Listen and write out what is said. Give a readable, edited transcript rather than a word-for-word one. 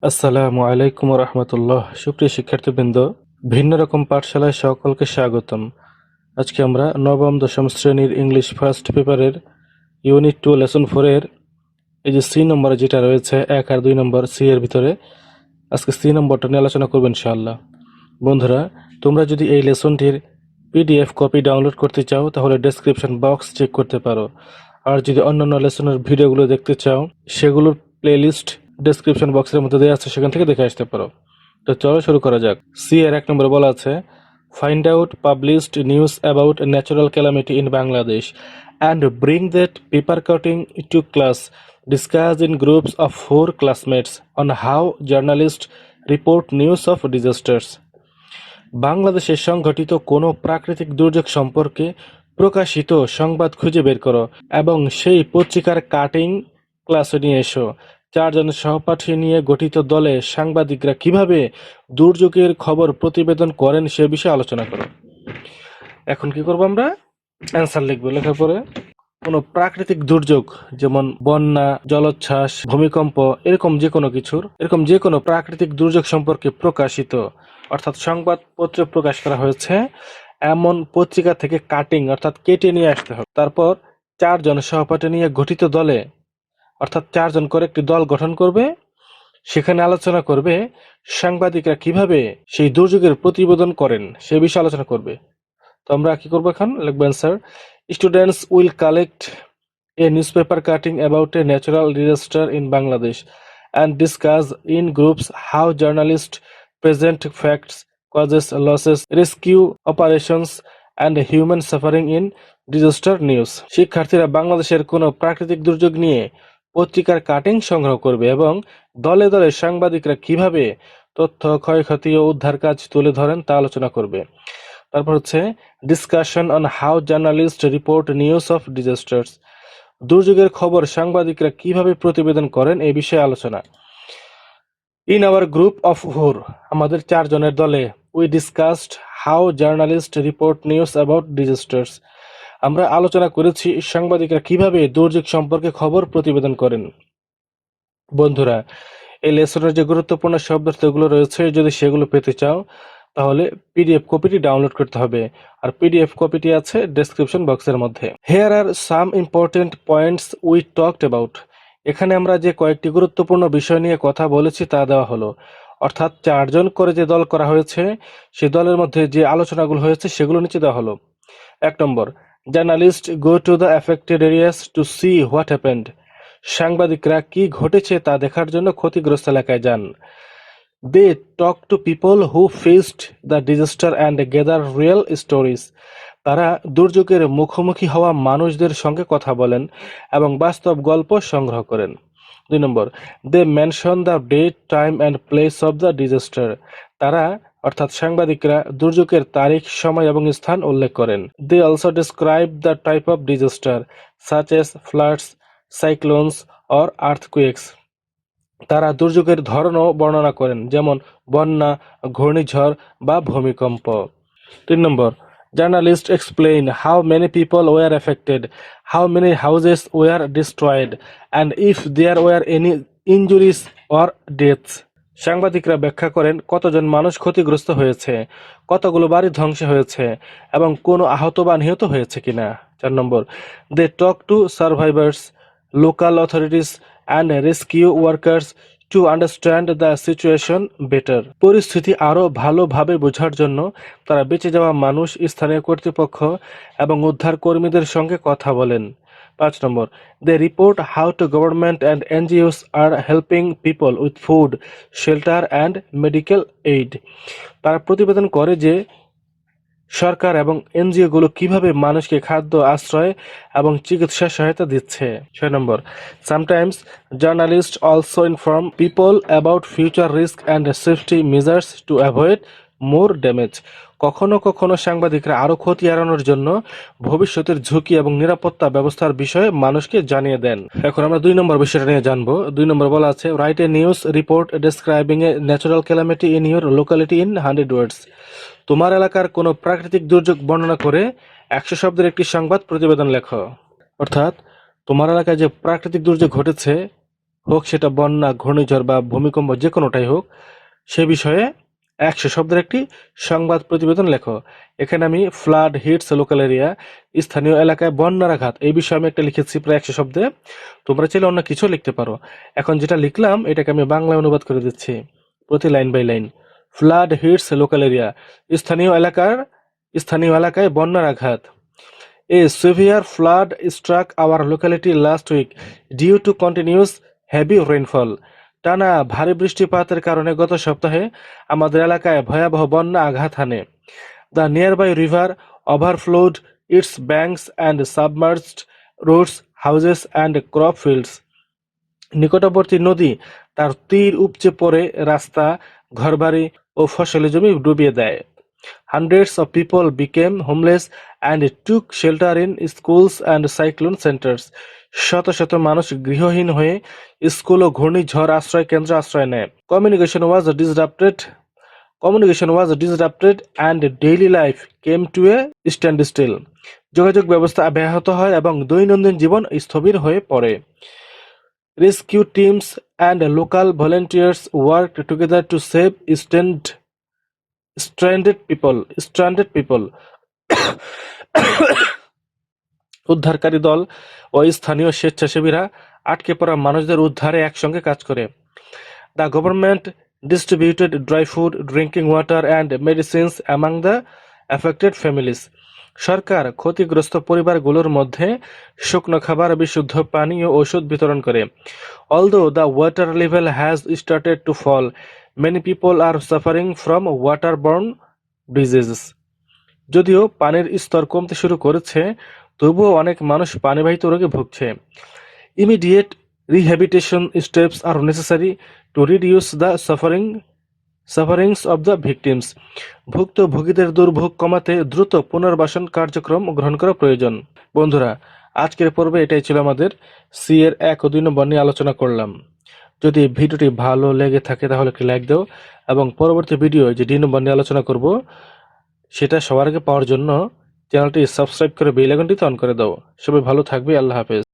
আসসালামু আলাইকুম রহমতুল্লাহ। সুপ্রিয় শিক্ষার্থীবৃন্দ, ভিন্ন রকম পাঠশালায় সকলকে স্বাগতম। আজকে আমরা নবম দশম শ্রেণীর ইংলিশ ফার্স্ট পেপারের ইউনিট 2 লেসন 4 এর এই যে সি নম্বরে যেটা রয়েছে 1 আর 2 নম্বর সি এর ভিতরে আজকে সি নম্বরটা নিয়ে আলোচনা করব ইনশাআল্লাহ। বন্ধুরা, তোমরা যদি এই লেসনটির পিডিএফ কপি ডাউনলোড করতে চাও তাহলে ডেসক্রিপশন বক্স চেক করতে পারো। আর যদি অন্যান্য লেসনের ভিডিওগুলো দেখতে চাও সেগুলোর প্লেলিস্ট ডেসক্রিপশন বক্সের মধ্যে দেওয়া আছে, সেখান থেকে দেখে আসতে পারো। তো চলো শুরু করা যাক। সি এর 1 নম্বরে বলা আছে, find out published news about natural calamity in Bangladesh and bring that paper cutting to class, discuss in groups of 4 classmates on how journalists report news of disasters. বাংলাদেশে সংঘটিত কোনো প্রাকৃতিক দুর্যোগ সম্পর্কে প্রকাশিত সংবাদ খুঁজে বের করো এবং সেই পত্রিকার কাটিং ক্লাসে নিয়ে এসো। 4 জন সহপাঠী নিয়ে গঠিত দলে সাংবাদিকরা কিভাবে দুর্যোগের খবর প্রতিবেদন করেন সে বিষয়ে আলোচনা করো। এখন কি করবো আমরা? অ্যান্সার লিখবো। লেখার পরে কোনো প্রাকৃতিক দুর্যোগ যেমন বন্যা, জলোচ্ছ্বাস, ভূমিকম্প, এরকম যে কোনো প্রাকৃতিক দুর্যোগ সম্পর্কে প্রকাশিত অর্থাৎ সংবাদপত্রে প্রকাশ করা হয়েছে এমন পত্রিকা থেকে কাটিং অর্থাৎ কেটে নিয়ে আসতে হবে। তারপর 4 জন সহপাঠী নিয়ে গঠিত দলে অর্থাৎ 4 জন করে একটি দল গঠন করবে, সেখানে আলোচনা করবে সাংবাদিকরা কিভাবে সেই দুর্যোগের প্রতিবেদন করেন সে বিষয়ে আলোচনা করবে। তো আমরা কি করবো? এখন লিখবো answer. Students will collect a newspaper cutting about a natural disaster in Bangladesh and discuss in groups how journalists present facts, causes, losses, rescue operations and human suffering in disaster news. শিক্ষার্থীরা বাংলাদেশের কোনো প্রাকৃতিক দুর্যোগ নিয়ে পত্রিকার cutting সংগ্রহ করবে এবং দলে দলে সাংবাদিকরা কিভাবে তথ্য, ক্ষয়ক্ষতি ও উদ্ধার কাজ তুলে ধরেন তা আলোচনা করবে। তারপর হচ্ছে discussion on how journalist report news of disasters, দুর্যোগের খবর সাংবাদিকরা কিভাবে প্রতিবেদন করেন এই বিষয়ে আলোচনা। ইন আওয়ার গ্রুপ অফ 4, আমাদের 4 জনের দলে, we discussed how journalist report news about disasters, আমরা আলোচনা করেছি সাংবাদিকরা কিভাবে দুর্যোগ সম্পর্কে খবর প্রতিবেদন করেন। বন্ধুরা, এই লেসনের যে গুরুত্বপূর্ণ শব্দার্থগুলো রয়েছে যদি সেগুলো পেতে চাও তাহলে পিডিএফ কপিটি ডাউনলোড করতে হবে, আর পিডিএফ কপিটি আছে ডেসক্রিপশন বক্সের মধ্যে। Here are some important points we talked about, এখানে আমরা যে কয়েকটি গুরুত্বপূর্ণ বিষয় নিয়ে কথা বলেছি তা দেওয়া হলো। অর্থাৎ 4 জন করে যে দল করা হয়েছে সেই দলের মধ্যে যে আলোচনাগুলো হয়েছে সেগুলো নিচে দেওয়া হলো। 1 নম্বর, journalist go to the affected areas to see what happened, সাংবাদিকরা কি ঘটেছে তা দেখার জন্য ক্ষতিগ্রস্ত এলাকায় যান। They talk to people who faced the disaster and gather real stories, তারা দুর্যোগের মুখোমুখি হওয়া মানুষদের সঙ্গে কথা বলেন এবং বাস্তব গল্প সংগ্রহ করেন। 2 নম্বর, they mention the date, time and place of the disaster, তারা অর্থাৎ সাংবাদিকরা দুর্যোগের তারিখ, সময় এবং স্থান উল্লেখ করেন। They also describe the type of disaster such as floods, cyclones or earthquakes, তারা দুর্যোগের ধরনও বর্ণনা করেন যেমন বন্যা, ঘূর্ণিঝড় বা ভূমিকম্প। 3 নম্বর, journalist explain how many people were affected, how many houses were destroyed and if there were any injuries or deaths, সাংবাদিকরা ব্যাখ্যা করেন কতজন মানুষ ক্ষতিগ্রস্ত হয়েছে, কতগুলো বাড়ি ধ্বংস হয়েছে এবং কোনো আহত বা নিহত হয়েছে কিনা। 4 নম্বর, they talk to survivors, local authorities and rescue workers to understand the situation better, পরিস্থিতি আরও ভালোভাবে বোঝার জন্য তারা বেঁচে যাওয়া মানুষ, স্থানীয় কর্তৃপক্ষ এবং উদ্ধার কর্মীদের সঙ্গে কথা বলেন। 5 নম্বর, they report how to government and NGOs are helping people with food, shelter and medical aid, তারা প্রতিবেদন করে যে সরকার এবং এনজিওগুলো কিভাবে মানুষকে খাদ্য, আশ্রয় এবং চিকিৎসা সহায়তা দিচ্ছে। 6 নম্বর, sometimes journalist also inform people about future risk and safety measures to avoid more damage, কখনো কখনো সাংবাদিকরা আরও ক্ষতি এড়ানোর জন্য ভবিষ্যতের ঝুঁকি এবং নিরাপত্তা ব্যবস্থার বিষয়ে মানুষকে জানিয়ে দেন। এখন আমরা 2 নম্বর বিষয়টা নিয়ে জানবো। 2 নম্বর বলা আছে, write a news report describing a natural calamity in your locality in 100 ওয়ার্ডস, তোমার এলাকার কোনো প্রাকৃতিক দুর্যোগ বর্ণনা করে 100 শব্দের একটি সংবাদ প্রতিবেদন লেখো। অর্থাৎ তোমার এলাকায় যে প্রাকৃতিক দুর্যোগ ঘটেছে হোক সেটা বন্যা, ঘূর্ণিঝড় বা ভূমিকম্প যে কোনোটাই হোক, সে বিষয়ে 100 শব্দের একটি সংবাদ প্রতিবেদন লেখো। এখানে আমি ফ্লাড হিটস লোকাল এরিয়া, স্থানীয় এলাকায় বন্যার আঘাত, এই বিষয়ে আমি একটা লিখেছি প্রায় 100 শব্দে। তোমরা চাইলে অন্য কিছু লিখতে পারো। এখন যেটা লিখলাম এটাকে আমি বাংলায় অনুবাদ করে দিচ্ছি প্রতি line by line. Flood hits local area, স্থানীয় এলাকায় বন্যার আঘাত। A severe flood struck our locality last week due to continuous heavy rainfall. টানা ভারী বৃষ্টিপাতের কারণে গত সপ্তাহে আমাদের এলাকায় ভয়াবহ বন্যা আঘাত হানে। The nearby river overflowed its banks and submerged roads, houses and crop fields. নিকটবর্তী নদী তার তীর উপচে পড়ে রাস্তা, ঘরবাড়ি ও ফসলি জমি ডুবিয়ে দেয়। Hundreds of people became homeless and took shelter in schools and cyclone centers. শত শত মানুষ গৃহহীন হয়ে স্কুল ও ঘূর্ণিঝড় আশ্রয় কেন্দ্র আশ্রয় নেয়। Communication was disrupted and daily life came to a standstill. যোগাযোগ ব্যবস্থা ব্যাহত হয় এবং দৈনন্দিন জীবন স্থবির হয়ে পড়ে। Rescue teams and local volunteers worked together to save stranded people. উদ্ধারকারী দল ও স্থানীয় স্বেচ্ছাসেবীরা আটকে পড়া মানুষদের উদ্ধারে একসঙ্গে কাজ করে। The government distributed dry food, drinking water and medicines among the affected families. সরকার ক্ষতিগ্রস্ত পরিবারগুলোর মধ্যে শুকনো খাবার, বিশুদ্ধ পানি ও ওষুধ বিতরণ করে। Although the water level has started to fall, many people are suffering from waterborne diseases. যদিও পানির স্তর কমতে শুরু করেছে, তবুও অনেক মানুষ পানিবাহিত রোগে ভুগছে। Immediate rehabilitation steps are necessary to reduce the sufferings of the victims. ভুক্তভোগীদের দুর্ভোগ কমাতে দ্রুত পুনর্বাসন কার্যক্রম গ্রহণ করা প্রয়োজন। বন্ধুরা, আজকের পর্বে এটাই ছিল আমাদের সি এর 1 ও 2 নম্বর নিয়ে আলোচনা করলাম। যদি ভিডিওটি ভালো লেগে থাকে তাহলে একটি লাইক দাও এবং পরবর্তী ভিডিও যে 2 নম্বর নিয়ে আলোচনা করব সেটা সবার আগে পাওয়ার জন্য চ্যানেলটি সাবস্ক্রাইব করে বেল আইকনটি অন করে দাও। সবাই ভালো থাকবে। আল্লাহ হাফেজ।